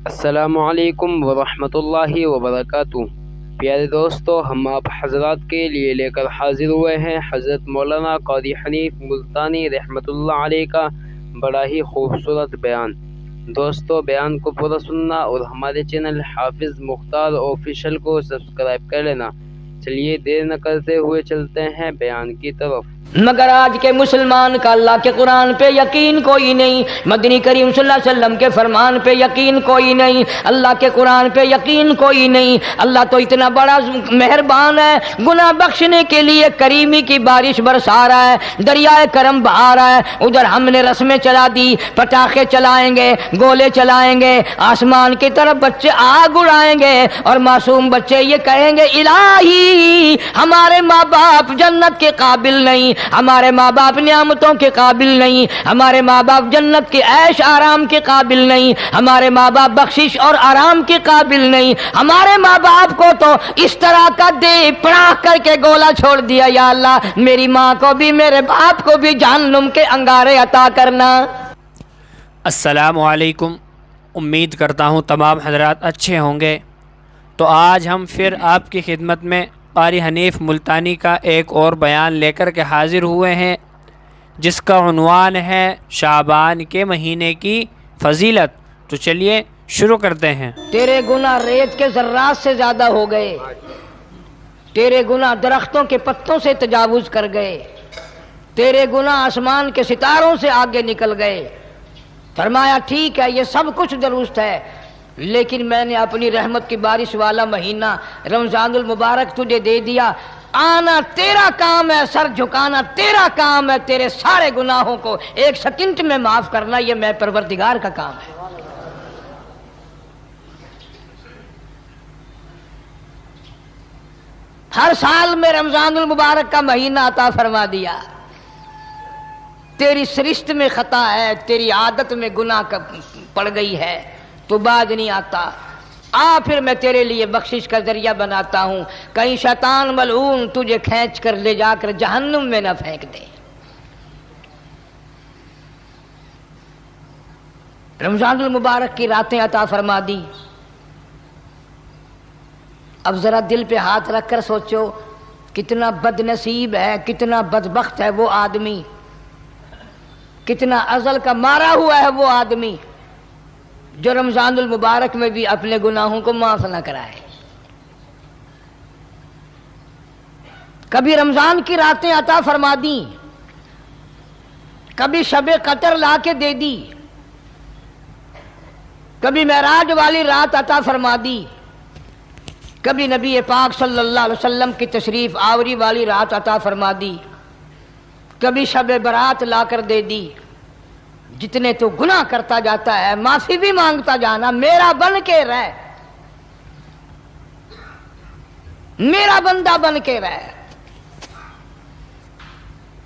السلام علیکم ورحمۃ اللہ وبرکاتہ۔ پیارے دوستو، ہم آپ حضرات کے لیے لے کر حاضر ہوئے ہیں حضرت مولانا قاری حنیف ملتانی رحمۃ اللہ علیہ کا بڑا ہی خوبصورت بیان۔ دوستو، بیان کو پورا سننا اور ہمارے چینل حافظ مختار آفیشل کو سبسکرائب کر لینا۔ چلیے دیر نہ کرتے ہوئے چلتے ہیں بیان کی طرف۔ مگر آج کے مسلمان کا اللہ کے قرآن پہ یقین کوئی نہیں، مدنی کریم صلی اللہ علیہ وسلم کے فرمان پہ یقین کوئی نہیں، اللہ کے قرآن پہ یقین کوئی نہیں۔ اللہ تو اتنا بڑا مہربان ہے، گناہ بخشنے کے لیے کریمی کی بارش برسا رہا ہے، دریائے کرم بہا رہا ہے۔ ادھر ہم نے رسمیں چلا دی، پٹاخے چلائیں گے، گولے چلائیں گے، آسمان کی طرف بچے آگ اڑائیں گے اور معصوم بچے یہ کہیں گے الہی ہمارے ماں باپ جنت کے قابل نہیں، ہمارے ماں باپ نعمتوں کے قابل نہیں، ہمارے ماں باپ جنت کے عیش آرام کے قابل نہیں، ہمارے ماں باپ بخشش اور آرام کے قابل نہیں، ہمارے ماں باپ کو تو اس طرح کا دے پڑاخ کر کے گولا چھوڑ دیا، یا اللہ میری ماں کو بھی میرے باپ کو بھی جہنم کے انگارے عطا کرنا۔ السلام علیکم، امید کرتا ہوں تمام حضرات اچھے ہوں گے۔ تو آج ہم پھر آپ کی خدمت میں قاری حنیف ملتانی کا ایک اور بیان لے کر کے حاضر ہوئے ہیں، جس کا عنوان ہے شعبان کے مہینے کی فضیلت۔ تو چلیے شروع کرتے ہیں۔ تیرے گناہ ریت کے ذرات سے زیادہ ہو گئے، تیرے گناہ درختوں کے پتوں سے تجاوز کر گئے، تیرے گناہ آسمان کے ستاروں سے آگے نکل گئے۔ فرمایا ٹھیک ہے، یہ سب کچھ درست ہے، لیکن میں نے اپنی رحمت کی بارش والا مہینہ رمضان المبارک تجھے دے دیا۔ آنا تیرا کام ہے، سر جھکانا تیرا کام ہے، تیرے سارے گناہوں کو ایک سیکنڈ میں معاف کرنا یہ میں پروردگار کا کام ہے۔ ہر سال میں رمضان المبارک کا مہینہ عطا فرما دیا۔ تیری سرشت میں خطا ہے، تیری عادت میں گناہ پڑ گئی ہے، تو باز نہیں آتا، آ پھر میں تیرے لیے بخشش کا ذریعہ بناتا ہوں، کہیں شیطان ملعون تجھے کھینچ کر لے جا کر جہنم میں نہ پھینک دے۔ رمضان المبارک کی راتیں عطا فرما دی۔ اب ذرا دل پہ ہاتھ رکھ کر سوچو، کتنا بد نصیب ہے، کتنا بدبخت ہے وہ آدمی، کتنا ازل کا مارا ہوا ہے وہ آدمی جو رمضان المبارک میں بھی اپنے گناہوں کو معاف نہ کرائے۔ کبھی رمضان کی راتیں عطا فرما دیں، کبھی شب قدر لا کے دے دی، کبھی معراج والی رات عطا فرما دی، کبھی نبی پاک صلی اللہ علیہ وسلم کی تشریف آوری والی رات عطا فرما دی، کبھی شب برات لا کر دے دی۔ جتنے تو گناہ کرتا جاتا ہے معافی بھی مانگتا جانا، میرا بن کے رہ، میرا بندہ بن کے رہ۔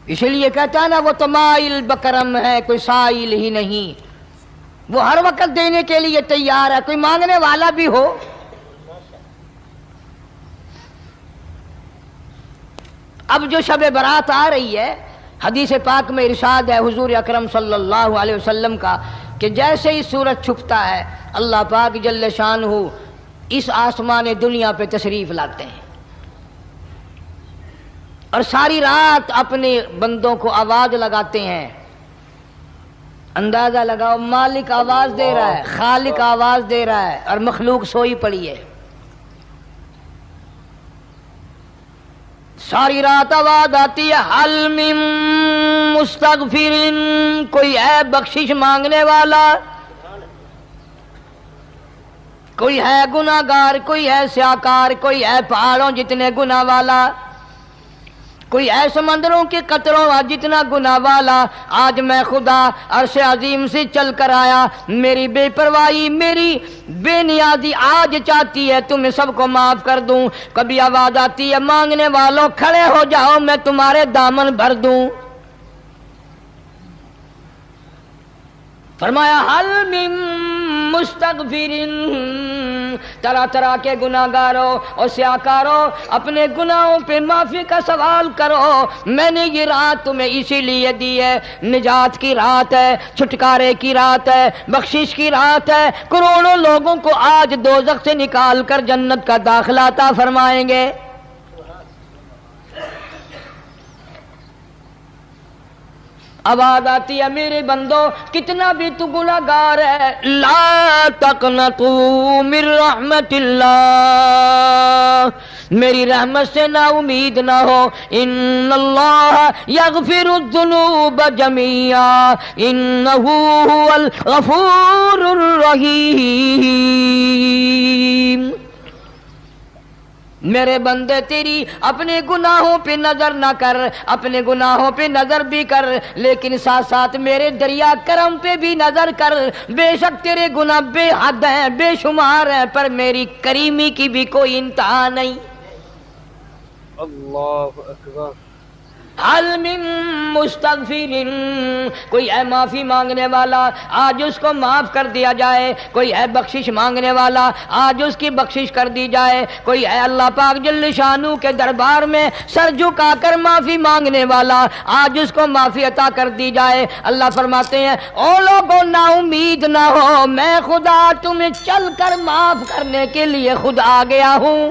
اس لیے کہتا ہے نا وہ تمائل بکرم ہے کوئی سائل ہی نہیں، وہ ہر وقت دینے کے لیے تیار ہے، کوئی مانگنے والا بھی ہو۔ اب جو شب برات آ رہی ہے، حدیث پاک میں ارشاد ہے حضور اکرم صلی اللہ علیہ وسلم کا کہ جیسے ہی سورج چھپتا ہے اللہ پاک جل شانہ اس آسمان دنیا پہ تشریف لاتے ہیں اور ساری رات اپنے بندوں کو آواز لگاتے ہیں۔ اندازہ لگاؤ، مالک آواز دے رہا ہے، خالق آواز دے رہا ہے اور مخلوق سوئی پڑی ہے۔ ساری رات آواز آتی ہے حل من مستغفر، کوئی ہے بخشش مانگنے والا، کوئی ہے گناہ گار، کوئی ہے سیاکار، کوئی ہے پہاڑوں جتنے گناہ والا، کوئی ہے سمندروں کے قطروں جتنا گناہ والا۔ آج میں خدا عرش عظیم سے چل کر آیا، میری بے پرواہی، میری بے نیازی آج چاہتی ہے تمہیں سب کو معاف کر دوں۔ کبھی آواز آتی ہے مانگنے والوں کھڑے ہو جاؤ میں تمہارے دامن بھر دوں۔ فرمایا حل من مستغفر، طرح طرح کے گناہگاروں اور سیاکاروں اپنے گناہوں پہ معافی کا سوال کرو. میں نے یہ رات تمہیں اسی لیے دی ہے، نجات کی رات ہے، چھٹکارے کی رات ہے، بخشش کی رات ہے. کروڑوں لوگوں کو آج دوزخ سے نکال کر جنت کا داخلہ عطا فرمائیں گے. آواز آتی ہے میرے بندو کتنا بھی تو گناہگار ہے، لا تقنطوا من رحمت اللہ، میری رحمت سے نا امید نہ ہو. ان اللہ یغفر الذنوب جميعا انہ هو الغفور الرحیم. میرے بندے تیری اپنے گناہوں پہ نظر نہ کر، اپنے گناہوں پہ نظر بھی کر، لیکن ساتھ ساتھ میرے دریا کرم پہ بھی نظر کر. بے شک تیرے گناہ بے حد ہیں، بے شمار ہیں، پر میری کریمی کی بھی کوئی انتہا نہیں. اللہ اکبر. حل من مستغفر، کوئی ہے معافی مانگنے والا آج اس کو معاف کر دیا جائے. کوئی ہے بخشش مانگنے والا آج اس کی بخشش کر دی جائے. کوئی ہے اللہ پاک جل شانو کے دربار میں سر جھکا کر معافی مانگنے والا آج اس کو معافی عطا کر دی جائے. اللہ فرماتے ہیں او لوگوں نا امید نہ ہو، میں خدا تمہیں چل کر معاف کرنے کے لیے خود آ گیا ہوں.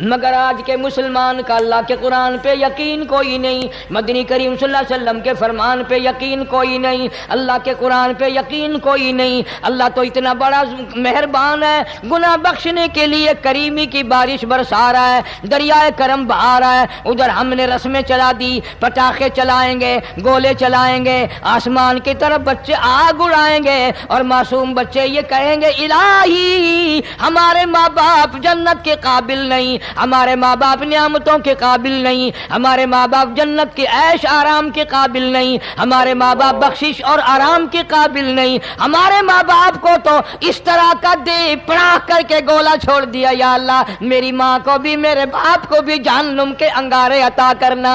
مگر آج کے مسلمان کا اللہ کے قرآن پہ یقین کوئی نہیں، مدنی کریم صلی اللہ علیہ وسلم کے فرمان پہ یقین کوئی نہیں، اللہ کے قرآن پہ یقین کوئی نہیں. اللہ تو اتنا بڑا مہربان ہے، گناہ بخشنے کے لیے کریمی کی بارش برسا رہا ہے، دریائے کرم بہا رہا ہے. ادھر ہم نے رسمیں چلا دی، پٹاخے چلائیں گے، گولے چلائیں گے، آسمان کی طرف بچے آگ اڑائیں گے اور معصوم بچے یہ کہیں گے الہی ہمارے ماں باپ جنت کے قابل نہیں، ہمارے ماں باپ نعمتوں کے قابل نہیں، ہمارے ماں باپ جنت کے عیش آرام کے قابل نہیں، ہمارے ماں باپ بخشش اور آرام کے قابل نہیں. ہمارے ماں باپ کو تو اس طرح کا دے پڑاخ کر کے گولا چھوڑ دیا. یا اللہ میری ماں کو بھی میرے باپ کو بھی جہنم کے انگارے عطا کرنا.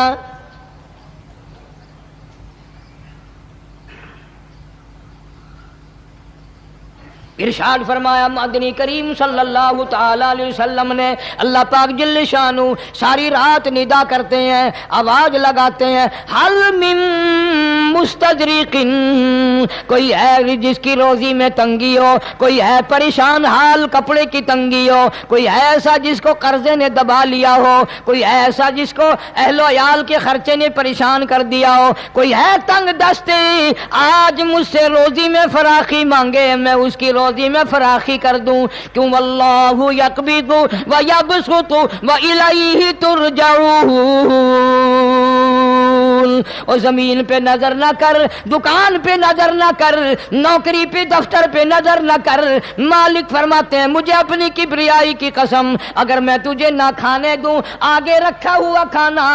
ارشاد فرمایا مدنی کریم صلی اللہ تعالی علیہ وسلم نے، اللہ پاک جل شانو ساری رات ندا کرتے ہیں، آواز لگاتے ہیں حل من مستدرک، کوئی ہے جس کی روزی میں تنگی ہو، کوئی ہے پریشان حال کپڑے کی تنگی ہو، کوئی ہے ایسا جس کو قرضے نے دبا لیا ہو، کوئی ہے ایسا جس کو اہل و عیال کے خرچے نے پریشان کر دیا ہو، کوئی ہے تنگ دستے آج مجھ سے روزی میں فراخی مانگے، میں اس کی روزی میں فراخی کر دوں. کیوں واللہ یقبض ویبسط والیہ ترجعون. اور زمین پہ نظر نہ کر، دکان پہ نظر نہ کر، نوکری پہ دفتر پہ نظر نہ کر. مالک فرماتے ہیں مجھے اپنی کبریائی کی قسم اگر میں تجھے نہ کھانے دوں، آگے رکھا ہوا کھانا،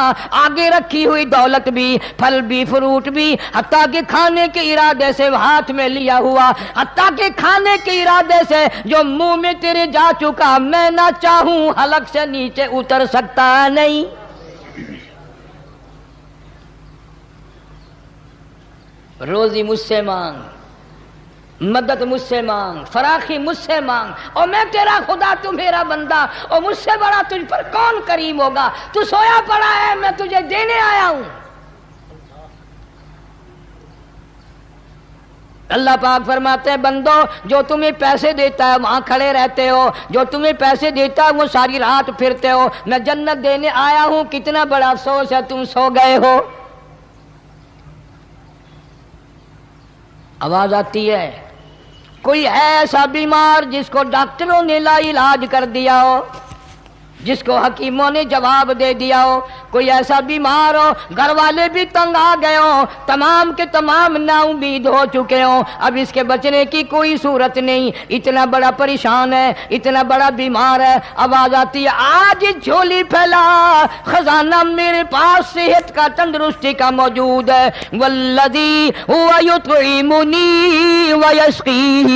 آگے رکھی ہوئی دولت بھی، پھل بھی، فروٹ بھی، حتیٰ کہ کھانے کے ارادے سے ہاتھ میں لیا ہوا، حتیٰ کہ کھانے کے ارادے سے جو منہ میں تیرے جا چکا، میں نہ چاہوں حلق سے نیچے اتر سکتا نہیں. روزی مجھ سے مانگ، مدد مجھ سے مانگ، فراخی مجھ سے مانگ، اور میں تیرا خدا تو میرا بندہ، اور مجھ سے بڑا تجھ پر کون کریم ہوگا. تو سویا پڑا ہے، میں تجھے دینے آیا ہوں. اللہ پاک فرماتے ہیں بندو جو تمہیں پیسے دیتا ہے وہاں کھڑے رہتے ہو، جو تمہیں پیسے دیتا ہے وہ ساری رات پھرتے ہو. میں جنت دینے آیا ہوں، کتنا بڑا افسوس ہے تم سو گئے ہو. آواز آتی ہے کوئی ہے ایسا بیمار جس کو ڈاکٹروں نے لا علاج کر دیا ہو، جس کو حکیموں نے جواب دے دیا ہو. کوئی ایسا بیمار ہو، گھر والے بھی تنگ آ گئے ہوں، تمام کے تمام نا امید ہو چکے ہوں، اب اس کے بچنے کی کوئی صورت نہیں، اتنا بڑا پریشان ہے، اتنا بڑا بیمار ہے. آواز آتی ہے آج جھولی پھیلا، خزانہ میرے پاس صحت کا، تندرستی کا موجود ہے. والذی هو یطعمنی ویسقین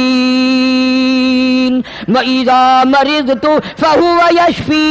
وَإِذَا مَرِضْتُ فَهُوَ يَشْفِينِ.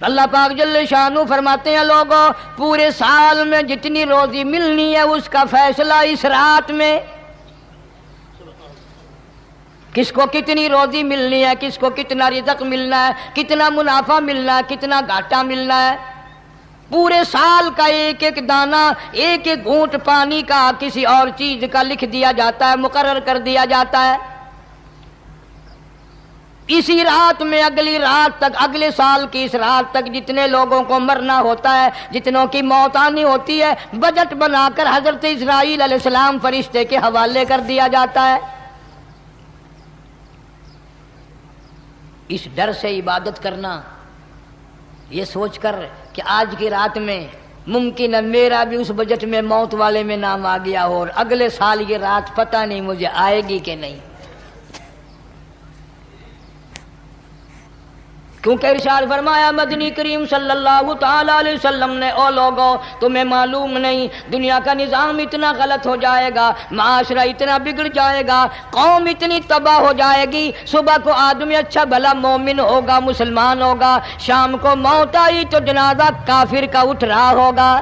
اللہ پاک جل شانہ فرماتے ہیں لوگوں پورے سال میں جتنی روزی ملنی ہے اس کا فیصلہ اس رات میں، کس کو کتنی روزی ملنی ہے، کس کو کتنا رزق ملنا ہے، کتنا منافع ملنا ہے، کتنا گھاٹا ملنا ہے، پورے سال کا ایک ایک دانہ، ایک ایک گھونٹ پانی کا کسی اور چیز کا لکھ دیا جاتا ہے، مقرر کر دیا جاتا ہے۔ اسی رات میں اگلی رات تک، اگلے سال کی اس رات تک جتنے لوگوں کو مرنا ہوتا ہے، جتنوں کی موت آنی ہوتی ہے، بجٹ بنا کر حضرت اسرائیل علیہ السلام فرشتے کے حوالے کر دیا جاتا ہے۔ اس ڈر سے عبادت کرنا، یہ سوچ کر کہ آج کی رات میں ممکن ہے میرا بھی اس بجٹ میں موت والے میں نام آ گیا ہو، اور اگلے سال یہ رات پتہ نہیں مجھے آئے گی کہ نہیں، کیونکہ ارشاد فرمایا مدنی کریم صلی اللہ تعالی علیہ وسلم نے، او لوگوں تمہیں معلوم نہیں دنیا کا نظام اتنا غلط ہو جائے گا، معاشرہ اتنا بگڑ جائے گا، قوم اتنی تباہ ہو جائے گی، صبح کو آدمی اچھا بھلا مومن ہوگا، مسلمان ہوگا، شام کو موت آئی تو جنازہ کافر کا اٹھ رہا ہوگا۔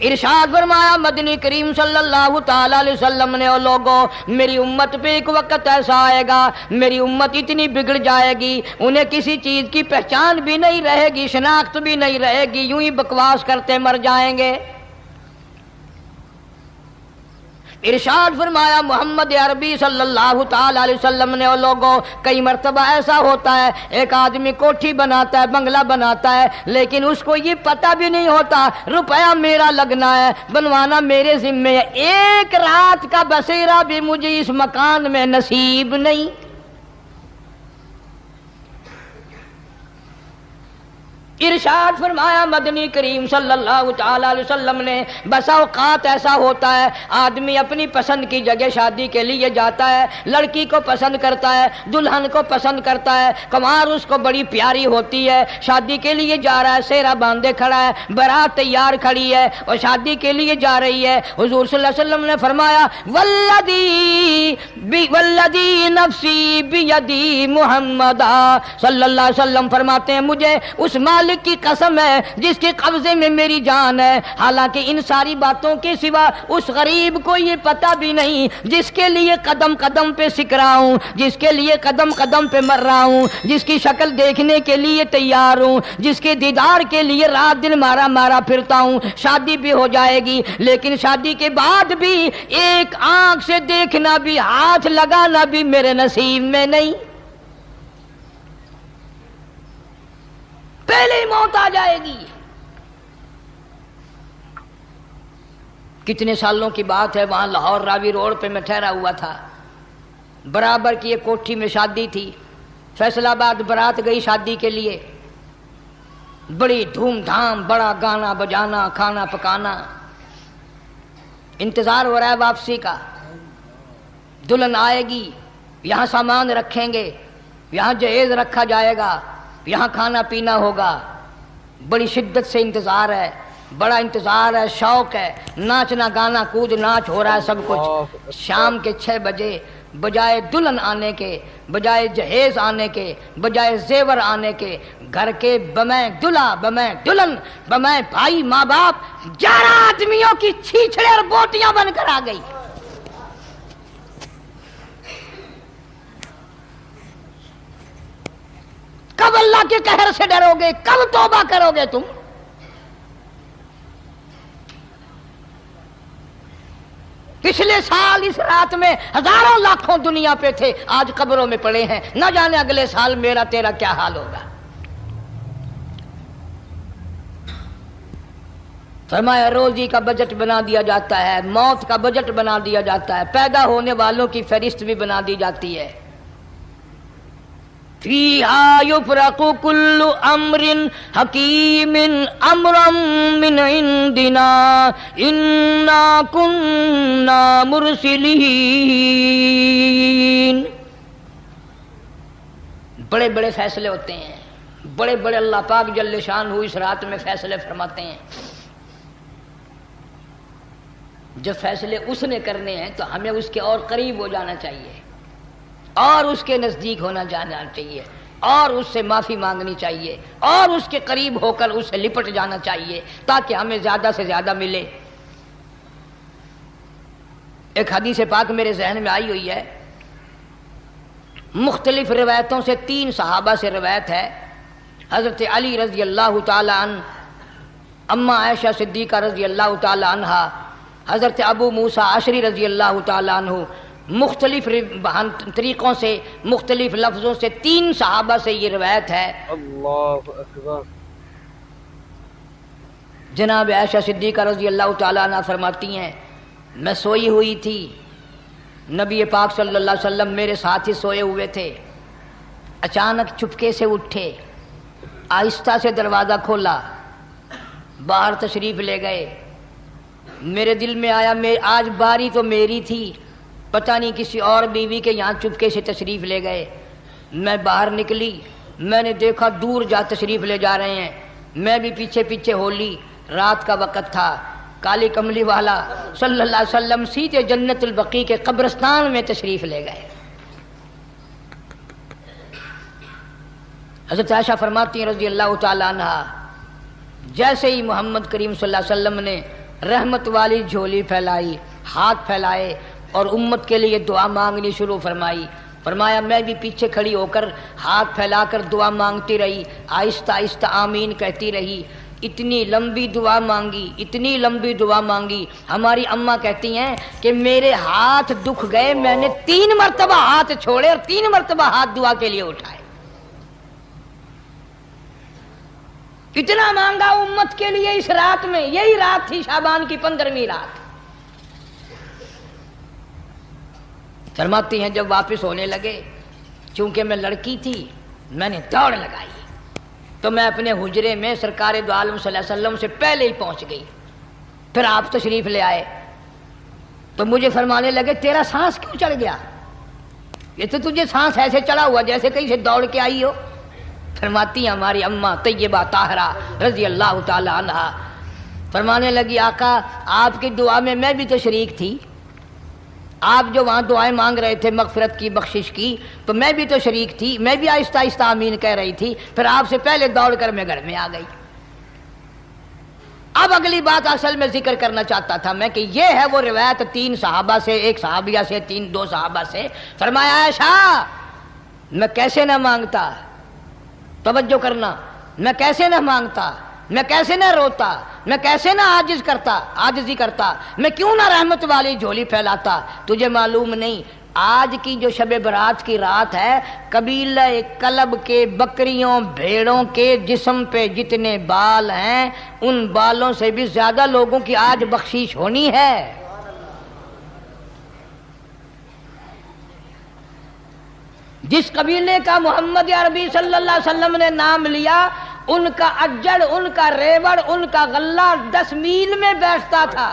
ارشاد فرمایا مدنی کریم صلی اللہ تعالی علیہ وسلم نے، او لوگوں میری امت پہ ایک وقت ایسا آئے گا، میری امت اتنی بگڑ جائے گی، انہیں کسی چیز کی پہچان بھی نہیں رہے گی، شناخت بھی نہیں رہے گی، یوں ہی بکواس کرتے مر جائیں گے۔ ارشاد فرمایا محمد عربی صلی اللہ تعالی علیہ وسلم نے، او لوگوں کئی مرتبہ ایسا ہوتا ہے ایک آدمی کوٹھی بناتا ہے، بنگلہ بناتا ہے، لیکن اس کو یہ پتہ بھی نہیں ہوتا روپیہ میرا لگنا ہے، بنوانا میرے ذمے ہے، ایک رات کا بسیرا بھی مجھے اس مکان میں نصیب نہیں۔ ارشاد فرمایا مدنی کریم صلی اللہ تعالی علیہ وسلم نے، بسا اوقات ایسا ہوتا ہے آدمی اپنی پسند کی جگہ شادی کے لیے جاتا ہے، لڑکی کو پسند کرتا ہے، دلہن کو پسند کرتا ہے، کمار اس کو بڑی پیاری ہوتی ہے، شادی کے لیے جا رہا ہے، سہرا باندھے کھڑا ہے، بارات تیار کھڑی ہے اور شادی کے لیے جا رہی ہے۔ حضور صلی اللہ علیہ وسلم نے فرمایا والذی نفسی بیدی محمد صلی اللہ علیہ وسلم فرماتے ہیں مجھے اس مالک کی قسم ہے جس کے قبضے میں میری جان ہے، حالانکہ ان ساری باتوں کے سوا اس غریب کو یہ پتہ بھی نہیں جس کے لیے قدم قدم پہ سکھ رہا ہوں، جس کے لیے قدم قدم پہ مر رہا ہوں، جس کی شکل دیکھنے کے لیے تیار ہوں، جس کے دیدار کے لیے رات دن مارا مارا پھرتا ہوں۔ شادی بھی ہو جائے گی لیکن شادی کے بعد بھی ایک آنکھ سے دیکھنا بھی، ہاتھ لگانا بھی میرے نصیب میں نہیں، پہلے ہی موت آ جائے گی۔ کتنے سالوں کی بات ہے، وہاں لاہور راوی روڈ پہ میں ٹھہرا ہوا تھا، برابر کی ایک کوٹھی میں شادی تھی، فیصل آباد برات گئی شادی کے لیے، بڑی دھوم دھام، بڑا گانا بجانا، کھانا پکانا، انتظار ہو رہا ہے واپسی کا، دلہن آئے گی، یہاں سامان رکھیں گے، یہاں جہیز رکھا جائے گا، یہاں کھانا پینا ہوگا، بڑی شدت سے انتظار ہے، بڑا انتظار ہے، شوق ہے، ناچنا گانا کود ناچ ہو رہا ہے سب کچھ۔ شام کے 6 بجے بجائے دلہن آنے کے، بجائے جہیز آنے کے، بجائے زیور آنے کے، گھر کے بمیں دلہا، بمیں دلہن، بمیں بھائی ماں باپ 11 آدمیوں کی چھیچڑے اور بوٹیاں بن کر آ گئی۔ کب اللہ کے قہر سے ڈرو گے، کب توبہ کرو گے تم؟ پچھلے سال اس رات میں ہزاروں لاکھوں دنیا پہ تھے، آج قبروں میں پڑے ہیں، نہ جانے اگلے سال میرا تیرا کیا حال ہوگا۔ فرمایا روزی کا بجٹ بنا دیا جاتا ہے، موت کا بجٹ بنا دیا جاتا ہے، پیدا ہونے والوں کی فہرست بھی بنا دی جاتی ہے۔ فیہا یفرق کل امر حکیم امرا من عندنا انا کننا مرسلین۔ بڑے بڑے فیصلے ہوتے ہیں، بڑے بڑے اللہ پاک جل شان اس رات میں فیصلے فرماتے ہیں۔ جب فیصلے اس نے کرنے ہیں تو ہمیں اس کے اور قریب ہو جانا چاہیے، اور اس کے نزدیک ہونا جانا چاہیے اور اس سے معافی مانگنی چاہیے اور اس کے قریب ہو کر اس سے لپٹ جانا چاہیے تاکہ ہمیں زیادہ سے زیادہ ملے۔ ایک حدیث پاک میرے ذہن میں آئی ہوئی ہے، مختلف روایتوں سے 3 صحابہ سے روایت ہے، حضرت علی رضی اللہ تعالی عنہ، اماں عائشہ صدیقہ رضی اللہ تعالی عنہا، حضرت ابو موسیٰ اشعری رضی اللہ تعالی عنہ، مختلف طریقوں سے مختلف لفظوں سے 3 صحابہ سے یہ روایت ہے۔ اللہ اکبر۔ جناب عائشہ صدیقہ رضی اللہ تعالی عنہ فرماتی ہیں میں سوئی ہوئی تھی، نبی پاک صلی اللہ علیہ وسلم میرے ساتھ ہی سوئے ہوئے تھے، اچانک چپکے سے اٹھے، آہستہ سے دروازہ کھولا، باہر تشریف لے گئے۔ میرے دل میں آیا آج باری تو میری تھی، پتہ نہیں کسی اور بیوی کے یہاں چپکے سے تشریف لے گئے۔ میں باہر نکلی، میں نے دیکھا دور جا تشریف لے جا رہے ہیں، میں بھی پیچھے پیچھے ہو لی۔ رات کا وقت تھا، کالی کملی والا صلی اللہ علیہ وسلم سیدھے جنت البقیع کے قبرستان میں تشریف لے گئے۔ حضرت عائشہ فرماتی ہیں رضی اللہ تعالی عنہ، جیسے ہی محمد کریم صلی اللہ علیہ وسلم نے رحمت والی جھولی پھیلائی، ہاتھ پھیلائے اور امت کے لیے دعا مانگنی شروع فرمائی، فرمایا میں بھی پیچھے کھڑی ہو کر ہاتھ پھیلا کر دعا مانگتی رہی، آہستہ آہستہ آمین کہتی رہی۔ اتنی لمبی دعا مانگی، اتنی لمبی دعا مانگی، ہماری اماں کہتی ہیں کہ میرے ہاتھ دکھ گئے، میں نے 3 مرتبہ ہاتھ چھوڑے اور 3 مرتبہ ہاتھ دعا کے لیے اٹھائے۔ اتنا مانگا امت کے لیے اس رات میں، یہی رات تھی شعبان کی 15ویں رات۔ فرماتی ہیں جب واپس ہونے لگے، چونکہ میں لڑکی تھی، میں نے دوڑ لگائی تو میں اپنے حجرے میں سرکار دو عالم صلی اللہ علیہ وسلم سے پہلے ہی پہنچ گئی۔ پھر آپ تشریف لے آئے تو مجھے فرمانے لگے تیرا سانس کیوں چڑھ گیا؟ یہ تو تجھے سانس ایسے چڑھا ہوا جیسے کہیں سے دوڑ کے آئی ہو۔ فرماتی ہیں ہماری اماں طیبہ طاہرہ رضی اللہ تعالی عنہا، فرمانے لگی آقا آپ کی دعا میں بھی تو شریک تھی، آپ جو وہاں دعائیں مانگ رہے تھے مغفرت کی، بخشش کی، تو میں بھی تو شریک تھی، میں بھی آہستہ آہستہ آمین کہہ رہی تھی، پھر آپ سے پہلے دوڑ کر میں گھر میں آ گئی۔ اب اگلی بات اصل میں ذکر کرنا چاہتا تھا میں کہ یہ ہے وہ روایت 3 صحابہ سے، ایک صحابیہ سے، 2 صحابہ سے۔ فرمایا عائشہ میں کیسے نہ مانگتا، توجہ کرنا، میں کیسے نہ مانگتا، میں کیسے نہ روتا، میں کیسے نہ عاجزی کرتا، میں کیوں نہ رحمت والی جھولی پھیلاتا۔ تجھے معلوم نہیں آج کی جو شب برات کی رات ہے، قبیلہ کلب کے بکریوں بھیڑوں کے جسم پہ جتنے بال ہیں ان بالوں سے بھی زیادہ لوگوں کی آج بخشش ہونی ہے۔ جس قبیلے کا محمد عربی صلی اللہ علیہ وسلم نے نام لیا، ان کا اجڑ، ان کا ریوڑ، ان کا غلہ 10 میل میں بیٹھتا تھا۔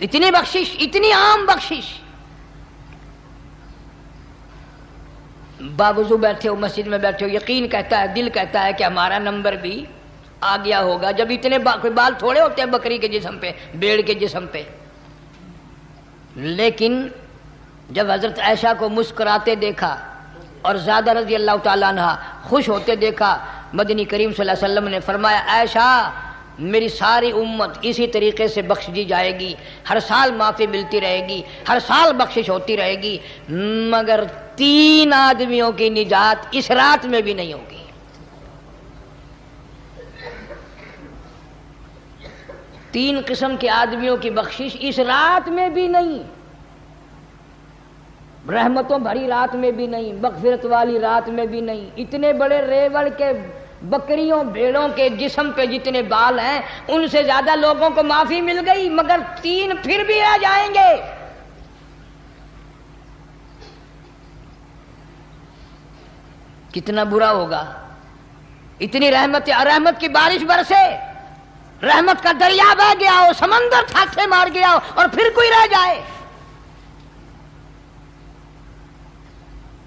اتنی بخشش، اتنی عام بخشش۔ باوضو بیٹھے ہو، مسجد میں بیٹھے ہو، یقین کہتا ہے، دل کہتا ہے کہ ہمارا نمبر بھی آ گیا ہوگا، جب اتنے کوئی بال تھوڑے ہوتے ہیں بکری کے جسم پہ، بھیڑ کے جسم پہ۔ لیکن جب حضرت عائشہ کو مسکراتے دیکھا اور زیادہ رضی اللہ تعالیٰ عنہ خوش ہوتے دیکھا، مدنی کریم صلی اللہ علیہ وسلم نے فرمایا عائشہ میری ساری امت اسی طریقے سے بخش دی جائے گی، ہر سال معافی ملتی رہے گی، ہر سال بخشش ہوتی رہے گی، مگر 3 آدمیوں کی نجات اس رات میں بھی نہیں ہوگی۔ 3 قسم کے آدمیوں کی بخشش اس رات میں بھی نہیں، رحمتوں بھری رات میں بھی نہیں، مغفرت والی رات میں بھی نہیں۔ اتنے بڑے ریوڑ کے بکریوں بھیڑوں کے جسم پہ جتنے بال ہیں ان سے زیادہ لوگوں کو معافی مل گئی، مگر 3 پھر بھی رہ جائیں گے۔ کتنا برا ہوگا، اتنی رحمت کی بارش برسے، رحمت کا دریا بہ گیا ہو، سمندر تھاکے مار گیا ہو اور پھر کوئی رہ جائے۔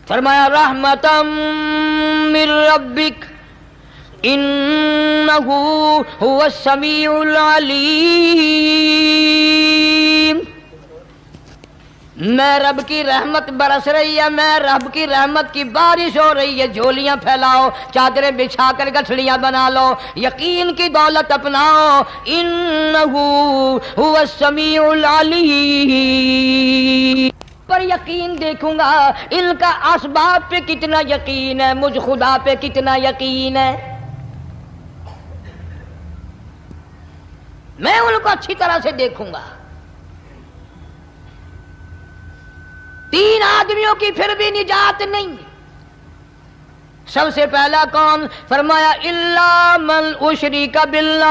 فرمایا رحمتم من ربک انہ هو السمیع العلیم۔ میں رب کی رحمت برس رہی ہے، میں رب کی رحمت کی بارش ہو رہی ہے، جھولیاں پھیلاؤ، چادریں بچھا کر گٹھڑیاں بنا لو، یقین کی دولت اپناؤ، انہو هو السمیع العلیم۔ پر یقین دیکھوں گا ان کا اسباب پہ کتنا یقین ہے، مجھ خدا پہ کتنا یقین ہے، میں ان کو اچھی طرح سے دیکھوں گا۔ 3 آدمیوں کی پھر بھی نجات نہیں۔ سب سے پہلا کون؟ فرمایا الا من اشرک باللہ،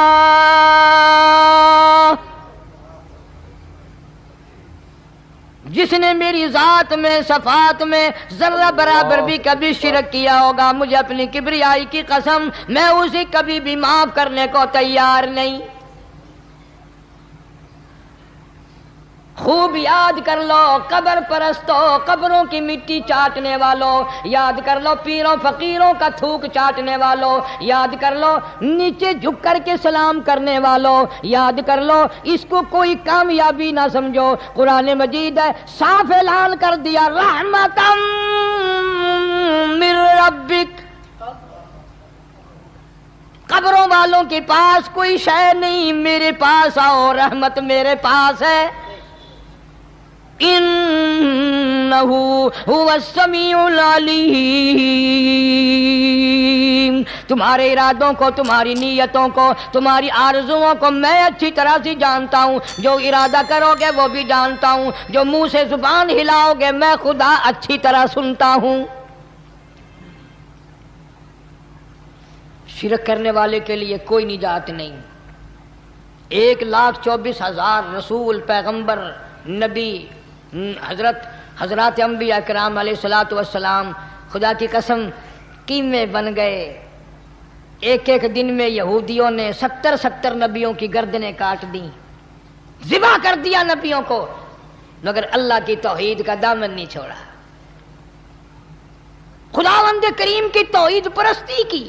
جس نے میری ذات میں صفات میں ذرہ برابر بھی کبھی شرک کیا ہوگا، مجھے اپنی کبریائی کی قسم میں اسے کبھی بھی معاف کرنے کو تیار نہیں۔ خوب یاد کر لو قبر پرستوں، قبروں کی مٹی چاٹنے والوں، یاد کر لو پیروں فقیروں کا تھوک چاٹنے والوں، یاد کر لو نیچے جھک کر کے سلام کرنے والوں، یاد کر لو اس کو کوئی کامیابی نہ سمجھو۔ قرآن مجید ہے صاف اعلان کر دیا رحمتم من ربک، قبروں والوں کے پاس کوئی شے نہیں، میرے پاس آؤ، رحمت میرے پاس ہے۔ انہو هو السمیع العلیم، تمہارے ارادوں کو، تمہاری نیتوں کو، تمہاری آرزوؤں کو میں اچھی طرح سے جانتا ہوں، جو ارادہ کرو گے وہ بھی جانتا ہوں، جو منہ سے زبان ہلاؤ گے میں خدا اچھی طرح سنتا ہوں۔ شرک کرنے والے کے لیے کوئی نجات نہیں۔ 1,24,000 رسول، پیغمبر، نبی، حضرات انبیاء کرام علیہ الصلوۃ والسلام خدا کی قسم قیمے بن گئے۔ ایک ایک دن میں یہودیوں نے 70 نبیوں کی گردنیں کاٹ دیں، ذبح کر دیا نبیوں کو، مگر اللہ کی توحید کا دامن نہیں چھوڑا، خداوند کریم کی توحید پرستی کی۔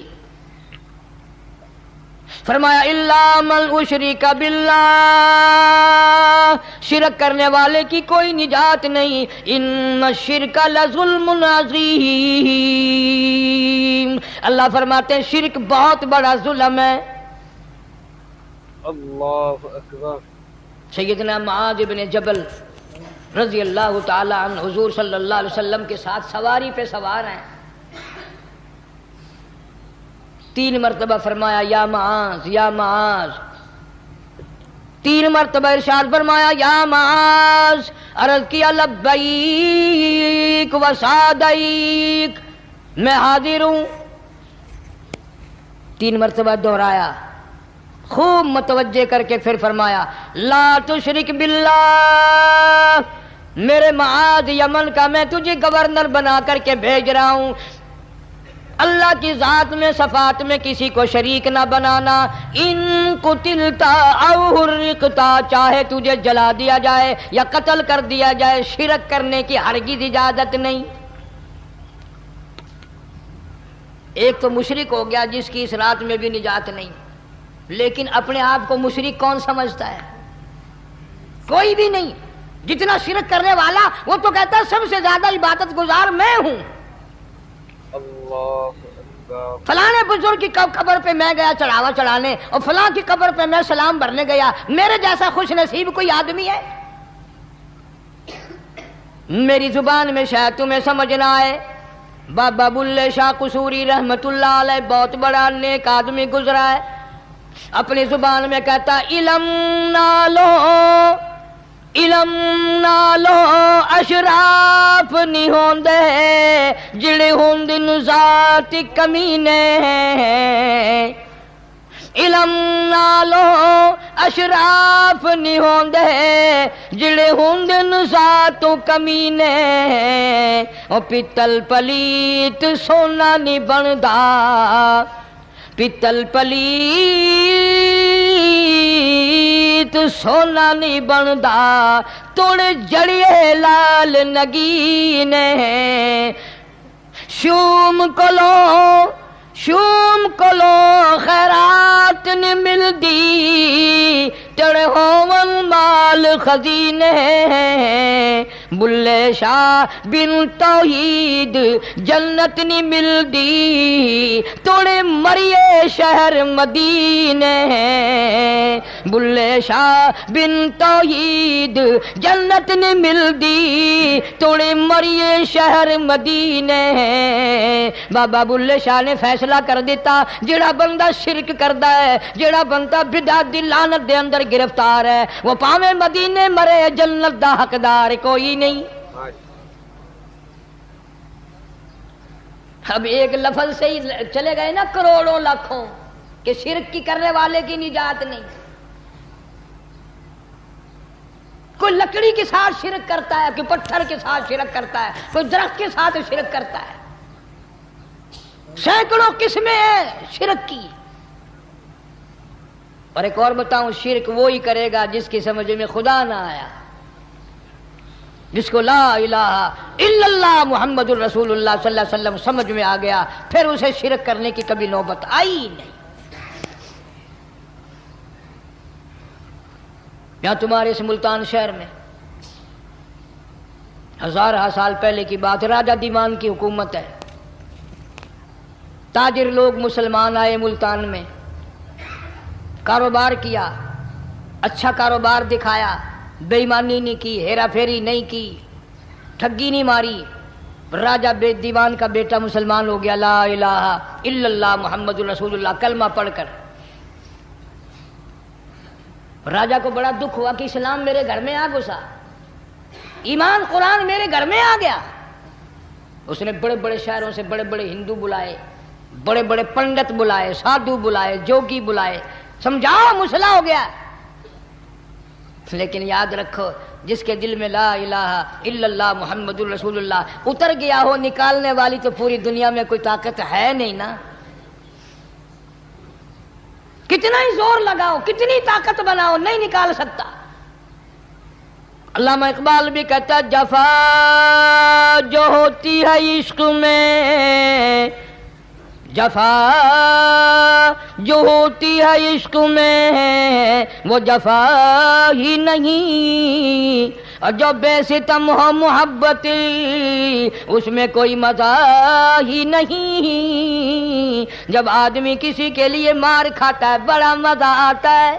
فرمایا الا من اشرک باللہ، شرک کرنے والے کی کوئی نجات نہیں، ان الشرک لظلم عظیم، اللہ فرماتے ہیں شرک بہت بڑا ظلم ہے۔ اللہ اکبر۔ سیدنا معاذ بن جبل رضی اللہ تعالی عنہ حضور صلی اللہ علیہ وسلم کے ساتھ سواری پہ سوار ہیں، 3 مرتبہ فرمایا یا معاذ یا معاذ، 3 مرتبہ ارشاد فرمایا یا معاذ، عرض کیا لبیک و سعدیک، میں حاضر ہوں، 3 مرتبہ دہرایا، خوب متوجہ کر کے پھر فرمایا لا تشرک باللہ، میرے معاذ یمن کا میں تجھے گورنر بنا کر کے بھیج رہا ہوں، اللہ کی ذات میں صفات میں کسی کو شریک نہ بنانا، ان قتلتا او حرقتا، چاہے تجھے جلا دیا جائے یا قتل کر دیا جائے، شرک کرنے کی ہرگز اجازت نہیں۔ ایک تو مشرک ہو گیا جس کی اس رات میں بھی نجات نہیں، لیکن اپنے آپ کو مشرک کون سمجھتا ہے؟ کوئی بھی نہیں۔ جتنا شرک کرنے والا وہ تو کہتا ہے سب سے زیادہ عبادت گزار میں ہوں، فلاں بزرگ کی قبر پہ میں گیا چڑھاوا چڑھانے، اور فلاں کی قبر پہ میں سلام بھرنے گیا، میرے جیسا خوش نصیب کوئی آدمی ہے؟ میری زبان میں شاید تمہیں سمجھ نہ آئے، بابا بلے شاہ قصوری رحمت اللہ علیہ بہت بڑا نیک آدمی گزرا ہے، اپنی زبان میں کہتا علم نالو علم نالو اشراف نہیں ہوندے جڑے ہوندن ذات کمینے، علم نالو اشراف نہیں ہوندے جڑے ہوندن ذات کمینے، او پتل پلیت سونا نہیں بندا، پتل پلیت سونا نہیں بندا، توڑ جڑیے لال نگینے، شوم کولوں خیرات نہیں ملدی، تڑے ہوون مال خزینے بلے شاہ بن توحید جنت نہیں ملدی توڑے مریے شہر مدینے بلے شاہ بن توحید جنت نہیں ملدی توڑے مریے شہر مدینے بابا بلے شاہ نے فیصلہ کر دیتا جڑا بندہ شرک کردا ہے جڑا بندہ بدعت دی لعنت دے اندر گرفتار ہے وہ پاویں مدینے مرے جنت دا حقدار کوئی نہیں. اب ایک لفظ سے ہی چلے گئے نا کروڑوں لاکھوں کہ شرک کی کرنے والے کی نجات نہیں. کوئی لکڑی کے ساتھ شرک کرتا ہے کوئی پتھر کے ساتھ شرک کرتا ہے کوئی درخت کے ساتھ شرک کرتا ہے. سینکڑوں قسمیں ہیں شرک کی. اور ایک اور بتاؤں شرک وہی کرے گا جس کی سمجھ میں خدا نہ آیا جس کو لا الہ الا اللہ محمد الرسول اللہ صلی اللہ علیہ وسلم سمجھ میں آ گیا پھر اسے شرک کرنے کی کبھی نوبت آئی نہیں. یہاں تمہارے اس ملتان شہر میں ہزارہ سال پہلے کی بات راجہ دیوان کی حکومت ہے. تاجر لوگ مسلمان آئے ملتان میں کاروبار کیا اچھا کاروبار دکھایا بے ایمانی نہیں کی ہیرا پھیری نہیں کی ٹھگی نہیں ماری. راجہ دیوان کا بیٹا مسلمان ہو گیا لا الہ الا اللہ محمد رسول اللہ کلمہ پڑھ کر. راجہ کو بڑا دکھ ہوا کہ اسلام میرے گھر میں آ گھسا ایمان قرآن میرے گھر میں آ گیا. اس نے بڑے بڑے شہروں سے بڑے بڑے ہندو بلائے بڑے بڑے پنڈت بلائے سادھو بلائے جوگی بلائے سمجھاؤ مسئلہ ہو گیا. لیکن یاد رکھو جس کے دل میں لا الہ الا اللہ محمد الرسول اللہ اتر گیا ہو نکالنے والی تو پوری دنیا میں کوئی طاقت ہے نہیں نا. کتنا ہی زور لگاؤ کتنی طاقت بناؤ نہیں نکال سکتا. علامہ اقبال بھی کہتا ہے جفا جو ہوتی ہے عشق میں جفا جو ہوتی ہے عشق میں وہ جفا ہی نہیں اور جو بے ستم ہو محبت اس میں کوئی مزہ ہی نہیں. جب آدمی کسی کے لیے مار کھاتا ہے بڑا مزہ آتا ہے.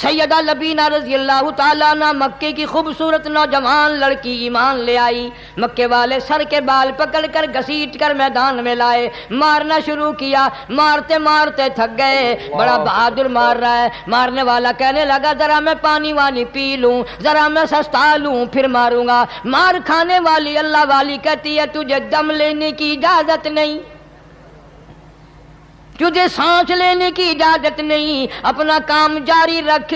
سیدہ لبینہ رضی اللہ تعالیٰ عنہ مکے کی خوبصورت نوجوان لڑکی ایمان لے آئی. مکے والے سر کے بال پکڑ کر گھسیٹ کر میدان میں لائے مارنا شروع کیا. مارتے مارتے تھک گئے بڑا بہادر مار رہا ہے. مارنے والا کہنے لگا ذرا میں پانی وانی پی لوں ذرا میں سستا لوں پھر ماروں گا. مار کھانے والی اللہ والی کہتی ہے تجھے دم لینے کی اجازت نہیں تجھے سانس لینے کی اجازت نہیں. اپنا کام جاری رکھ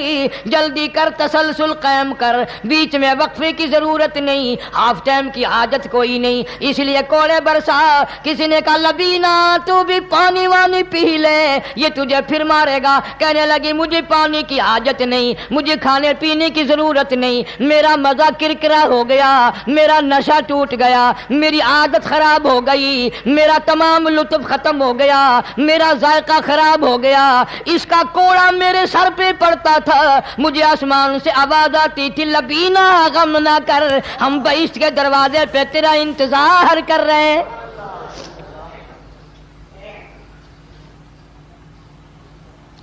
جلدی کر تسلسل قائم کر بیچ میں وقفے کی ضرورت نہیں ہاف ٹائم کی حاجت کوئی نہیں. اس لیے کوڑے برسا. کسی نے کہا لبینہ تو بھی پانی وانی پی لے یہ تجھے پھر مارے گا. کہنے لگی مجھے پانی کی حاجت نہیں مجھے کھانے پینے کی ضرورت نہیں. میرا مزہ کرکرا ہو گیا میرا نشہ ٹوٹ گیا میری عادت خراب ہو گئی میرا تمام لطف ختم ہو گیا میرا ذائقہ خراب ہو گیا. اس کا کوڑا میرے سر پہ پڑتا تھا مجھے آسمان سے آواز آتی تھی لبینہ غم نہ کر ہم بہشت کے دروازے پہ تیرا انتظار کر رہے ہیں.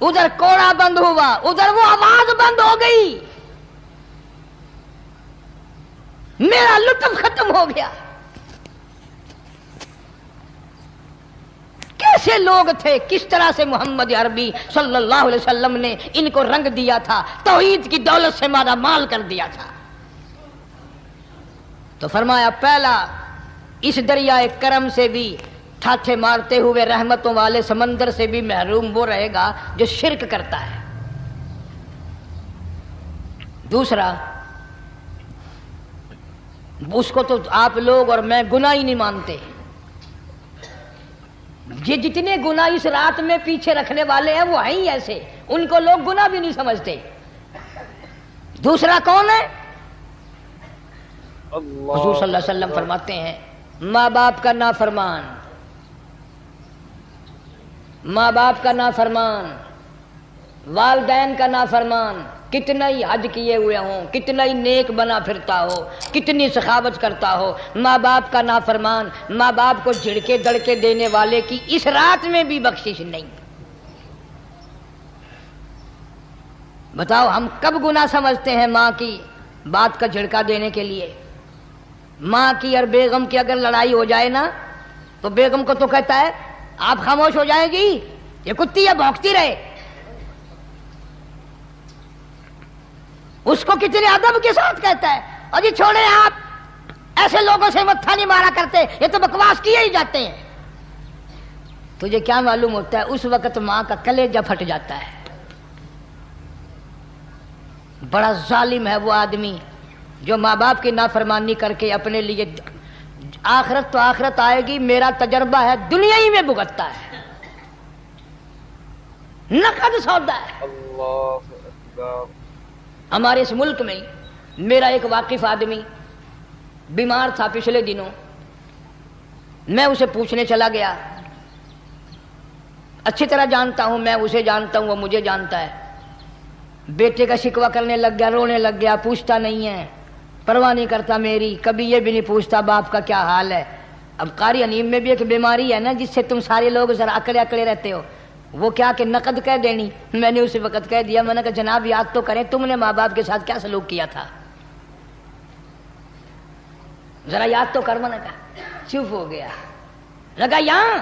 ادھر کوڑا بند ہوا ادھر وہ آواز بند ہو گئی میرا لطف ختم ہو گیا. کیسے لوگ تھے کس طرح سے محمد عربی صلی اللہ علیہ وسلم نے ان کو رنگ دیا تھا توحید کی دولت سے مالا مال کر دیا تھا. تو فرمایا پہلا اس دریائے کرم سے بھی ٹھاٹھے مارتے ہوئے رحمتوں والے سمندر سے بھی محروم وہ رہے گا جو شرک کرتا ہے. دوسرا اس کو تو آپ لوگ اور میں گناہ ہی نہیں مانتے. یہ جتنے گناہ اس رات میں پیچھے رکھنے والے ہیں وہ ہیں ہی ایسے ان کو لوگ گناہ بھی نہیں سمجھتے. دوسرا کون ہے حضور صلی اللہ علیہ وسلم فرماتے ہیں ماں باپ کا نافرمان ماں باپ کا نافرمان والدین کا نافرمان کتنا ہی حج کیے ہوئے ہوں، کتنا ہی نیک بنا پھرتا ہو، کتنی سخاوت کرتا ہو، ماں باپ کا نافرمان، ماں باپ کو جھڑکے دڑکے دینے والے کی اس رات میں بھی بخشش نہیں۔ بتاؤ ہم کب گناہ سمجھتے ہیں ماں کی بات کا جھڑکا دینے کے لیے؟ ماں کی اور بیگم کی اگر لڑائی ہو جائے نا تو بیگم کو تو کہتا ہے آپ خاموش ہو جائیں گی، یہ کتی ہے بھونکتی رہے۔ اس کو کتنے ادب کے ساتھ کہتا ہے اور جی چھوڑے آپ ایسے لوگوں سے متھا نہیں مارا کرتے، یہ تو بکواس کیے ہی جاتے ہیں۔ تجھے کیا معلوم ہوتا ہے اس وقت ماں کا کلیجہ پھٹ جاتا ہے۔ بڑا ظالم ہے وہ آدمی جو ماں باپ کی نافرمانی کر کے اپنے لیے آخرت تو آخرت آئے گی، میرا تجربہ ہے دنیا ہی میں بھگتتا ہے، نقد سودا ہے۔ ہمارے اس ملک میں میرا ایک واقف آدمی بیمار تھا پچھلے دنوں، میں اسے پوچھنے چلا گیا، اچھی طرح جانتا ہوں، میں اسے جانتا ہوں، وہ مجھے جانتا ہے۔ بیٹے کا شکوہ کرنے لگ گیا، رونے لگ گیا، پوچھتا نہیں ہے، پرواہ نہیں کرتا میری، کبھی یہ بھی نہیں پوچھتا باپ کا کیا حال ہے۔ اب قاری حنیم میں بھی ایک بیماری ہے نا جس سے تم سارے لوگ ذرا اکڑے اکڑے رہتے ہو، وہ کیا کہ نقد کہہ دینی۔ میں نے اسی وقت کہہ دیا، میں نے کہا جناب یاد تو کریں تم نے ماں باپ کے ساتھ کیا سلوک کیا تھا، ذرا یاد تو کر۔ میں نے کہا چپ ہو گیا، لگا یہاں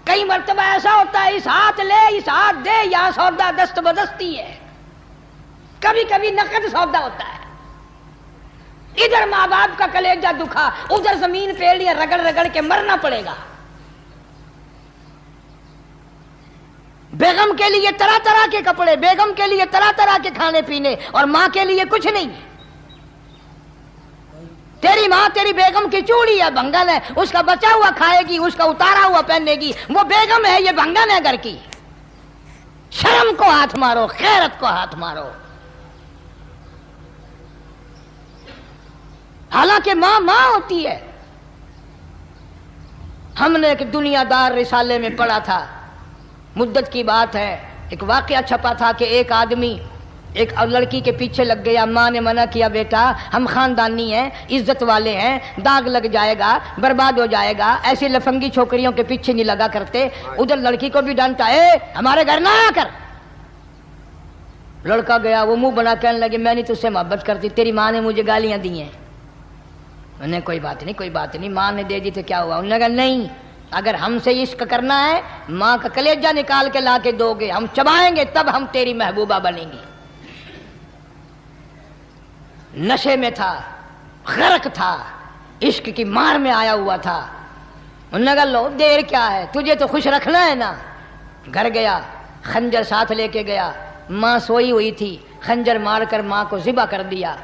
کئی مرتبہ ایسا ہوتا ہے اس ہاتھ لے اس ہاتھ دے، یہاں سودا دست بدستی ہے، کبھی کبھی نقد سودا ہوتا ہے۔ ادھر ماں باپ کا کلیجہ دکھا، ادھر زمین پہ لیا رگڑ رگڑ کے مرنا پڑے گا۔ بیگم کے لیے طرح طرح کے کپڑے، بیگم کے لیے طرح طرح کے کھانے پینے، اور ماں کے لیے کچھ نہیں۔ تیری ماں تیری بیگم کی چوڑی ہے، بھنگن ہے، اس کا بچا ہوا کھائے گی، اس کا اتارا ہوا پہنے گی، وہ بیگم ہے، یہ بھنگن ہے گھر کی۔ شرم کو ہاتھ مارو، غیرت کو ہاتھ مارو۔ حالانکہ ماں ماں ہوتی ہے۔ ہم نے ایک دنیا دار رسالے میں پڑھا تھا، مدت کی بات ہے، ایک واقعہ چھپا تھا کہ ایک آدمی ایک لڑکی کے پیچھے لگ گیا، ماں نے منع کیا بیٹا ہم خاندانی ہیں، عزت والے ہیں، داغ لگ جائے گا، برباد ہو جائے گا، ایسی لفنگی چھوکریوں کے پیچھے نہیں لگا کرتے۔ ادھر لڑکی کو بھی ڈانٹا، ہمارے گھر نہ آ کر۔ لڑکا گیا، وہ منہ بنا کہنے لگے میں نہیں تجھ سے محبت کرتی، تیری ماں نے مجھے گالیاں دی ہیں۔ میں نے کوئی بات نہیں کوئی بات نہیں، ماں نے دے دی تو کیا ہوا؟ انہوں نے کہا نہیں، اگر ہم سے عشق کرنا ہے ماں کا کلیجہ نکال کے لا کے دو گے، ہم چبائیں گے تب ہم تیری محبوبہ بنیں گی۔ نشے میں تھا، غرق تھا، عشق کی مار میں آیا ہوا تھا۔ انہوں نے کہا لو دیر کیا ہے، تجھے تو خوش رکھنا ہے نا۔ گھر گیا، خنجر ساتھ لے کے گیا، ماں سوئی ہوئی تھی، خنجر مار کر ماں کو ذبح کر دیا،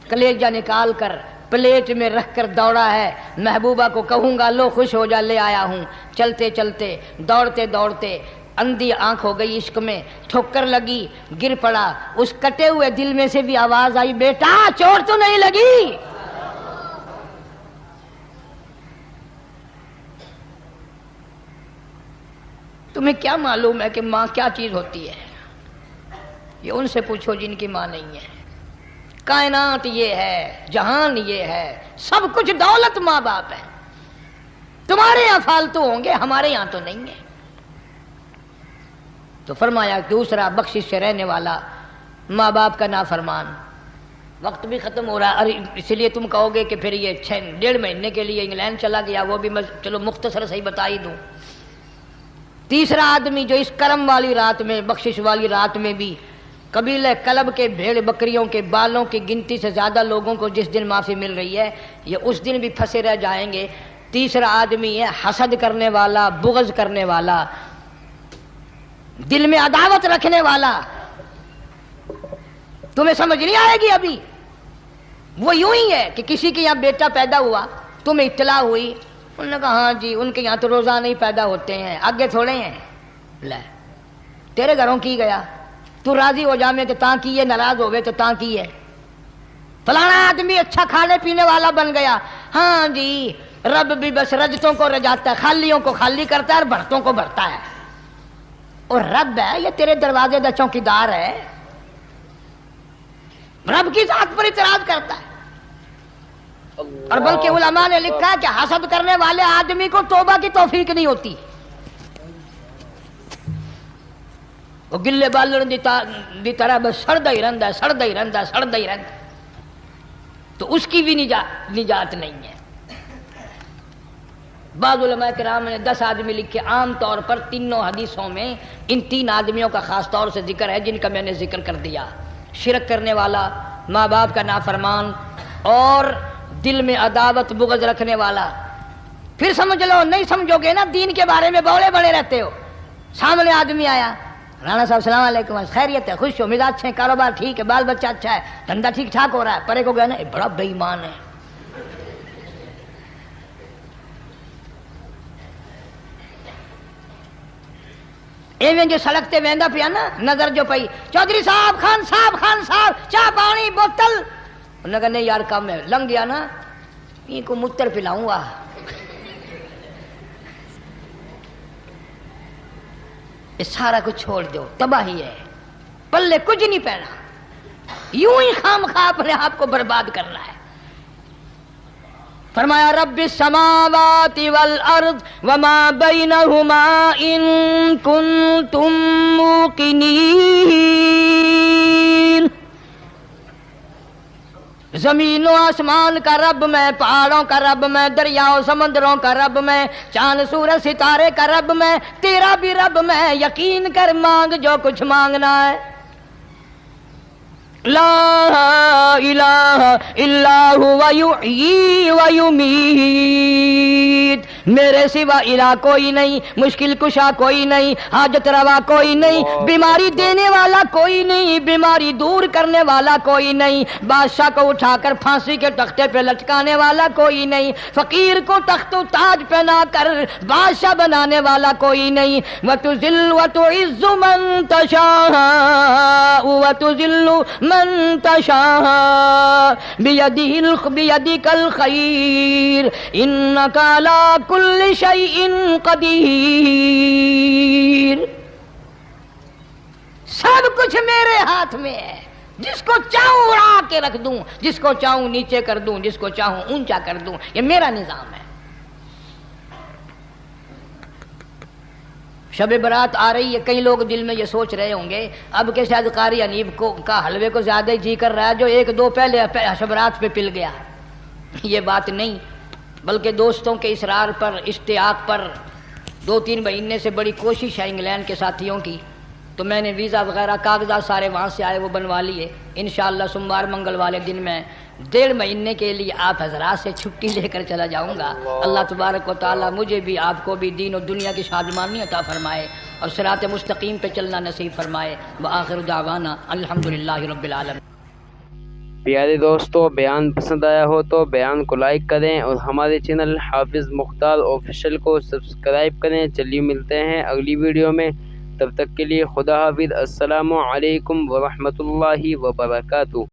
کلیجہ نکال کر پلیٹ میں رکھ کر دوڑا ہے، محبوبہ کو کہوں گا لو خوش ہو جا، لے آیا ہوں۔ چلتے چلتے دوڑتے دوڑتے اندھی آنکھ ہو گئی عشق میں، ٹھوکر لگی، گر پڑا، اس کٹے ہوئے دل میں سے بھی آواز آئی بیٹا چوٹ تو نہیں لگی؟ تمہیں کیا معلوم ہے کہ ماں کیا چیز ہوتی ہے؟ یہ ان سے پوچھو جن کی ماں نہیں ہے۔ کائنات یہ ہے، جہان یہ ہے، سب کچھ دولت ماں باپ ہے۔ تمہارے یہاں فالتو ہوں گے، ہمارے یہاں تو نہیں ہے۔ تو فرمایا دوسرا بخشش سے رہنے والا ماں باپ کا نافرمان۔ وقت بھی ختم ہو رہا ہے، اس لیے تم کہو گے کہ پھر یہ 1.5 مہینے کے لیے انگلینڈ چلا گیا، وہ بھی میں چلو مختصر صحیح بتا ہی دوں۔ تیسرا آدمی جو اس کرم والی رات میں، بخشش والی رات میں بھی قبیلہ کلب کے بھیڑ بکریوں کے بالوں کی گنتی سے زیادہ لوگوں کو جس دن معافی مل رہی ہے، یہ اس دن بھی پھنسے رہ جائیں گے۔ تیسرا آدمی ہے حسد کرنے والا، بغض کرنے والا، دل میں عداوت رکھنے والا۔ تمہیں سمجھ نہیں آئے گی ابھی، وہ یوں ہی ہے کہ کسی کے یہاں بیٹا پیدا ہوا، تمہیں اطلاع ہوئی، انہوں نے کہا ہاں جی ان کے یہاں تو روزانہ ہی پیدا ہوتے ہیں، آگے تھوڑے ہیں، لے تیرے گھروں کی گیا، تو راضی ہو جا میں تو تاں کی ہے، ناراض ہوئے تو تاں کی ہے۔ فلانا آدمی اچھا کھانے پینے والا بن گیا، ہاں جی رب بھی بس رجتوں کو رجاتا ہے، خالیوں کو خالی کرتا ہے اور بھرتوں کو بھرتا ہے۔ اور رب ہے یہ تیرے دروازے دا چوکیدار ہے، رب کی ذات پر اعتراض کرتا ہے۔ اور بلکہ علماء نے لکھا کہ حسد کرنے والے آدمی کو توبہ کی توفیق نہیں ہوتی، وہ گلے بالن دی طرح بس سڑدا ہی رہندا ہے، تو اس کی بھی نجات نہیں ہے۔ بعض علماء کرام نے 10 آدمی لکھے، عام طور پر تینوں حدیثوں میں ان 3 آدمیوں کا خاص طور سے ذکر ہے جن کا میں نے ذکر کر دیا، شرک کرنے والا، ماں باپ کا نافرمان، اور دل میں عداوت بغض رکھنے والا۔ پھر سمجھ لو، نہیں سمجھو گے نا دین کے بارے میں بولے بڑے رہتے ہو۔ سامنے آدمی آیا، رانا صاحب السلام علیکم، خیریت ہے، خوش ہو، مزاج اچھے ہیں، کاروبار ٹھیک ہے، بال بچہ اچھا ہے، دھندا ٹھیک ٹھاک ہو رہا ہے، پرے کو گیا نا یہ بڑا بے ایمان ہے۔ ایویں جو سڑک تے ویندا پیا نا، نظر جو پئی، چودھری صاحب، خان صاحب چاہ پانی بوتل، انہوں نے کہا نہیں یار کم ہے، لنگ گیا نا ان کو متر پلاؤں گا۔ یہ سارا کچھ چھوڑ دو، تباہی ہے، پلے کچھ نہیں پہنا، یوں ہی خام خواہ اپنے آپ کو برباد کرنا ہے۔ فرمایا رب السماوات والارض وما بینہما ان کنتم موقنین، زمین و آسمان کا رب میں، پہاڑوں کا رب میں، دریاؤں سمندروں کا رب میں، چاند سورج ستارے کا رب میں، تیرا بھی رب میں، یقین کر مانگ جو کچھ مانگنا ہے۔ لا الہ الا هو یحیی و یمیت، میرے سوا الہ کوئی نہیں، مشکل کشا کوئی نہیں، حاجت روا کوئی نہیں، بیماری دینے والا کوئی نہیں، بیماری دور کرنے والا کوئی نہیں، بادشاہ کو اٹھا کر پھانسی کے تختے پہ لٹکانے والا کوئی نہیں، فقیر کو تخت و تاج پہنا کر بادشاہ بنانے والا کوئی نہیں۔ وَتُذِلُّ وَتُعِزُّ مَن تَشَاءُ وَتُذِلُّ من تشاء بيدك الخير انك على كل شيء قدير، سب کچھ میرے ہاتھ میں ہے، جس کو چاہوں اڑا کے رکھ دوں، جس کو چاہوں نیچے کر دوں، جس کو چاہوں اونچا کر دوں، یہ میرا نظام ہے۔ شب برات آ رہی ہے، کئی لوگ دل میں یہ سوچ رہے ہوں گے اب کہ شاید قاری حنیف کا حلوے کو زیادہ ہی جی کر رہا ہے جو 1-2 پہلے شب برات پہ پل گیا۔ یہ بات نہیں، بلکہ دوستوں کے اصرار پر، اشتیاق پر 2-3 مہینے سے بڑی کوشش ہے انگلینڈ کے ساتھیوں کی، تو میں نے ویزا وغیرہ کاغذات سارے وہاں سے آئے وہ بنوا لیے۔ انشاءاللہ سوموار منگل والے دن میں 1.5 مہینے کے لیے آپ حضرات سے چھٹی لے کر چلا جاؤں گا۔ اللہ تبارک و تعالیٰ مجھے بھی آپ کو بھی دین و دنیا کی شادمانی عطا فرمائے اور صراط مستقیم پہ چلنا نصیب فرمائے۔ وآخر دعوانا الحمدللہ رب العالمین۔ پیارے دوستو، بیان پسند آیا ہو تو بیان کو لائک کریں اور ہمارے چینل حافظ مختار آفیشیل کو سبسکرائب کریں۔ چلیے ملتے ہیں اگلی ویڈیو میں، تب تک کے لیے خدا حافظ۔ السلام علیکم ورحمۃ اللہ وبرکاتہ۔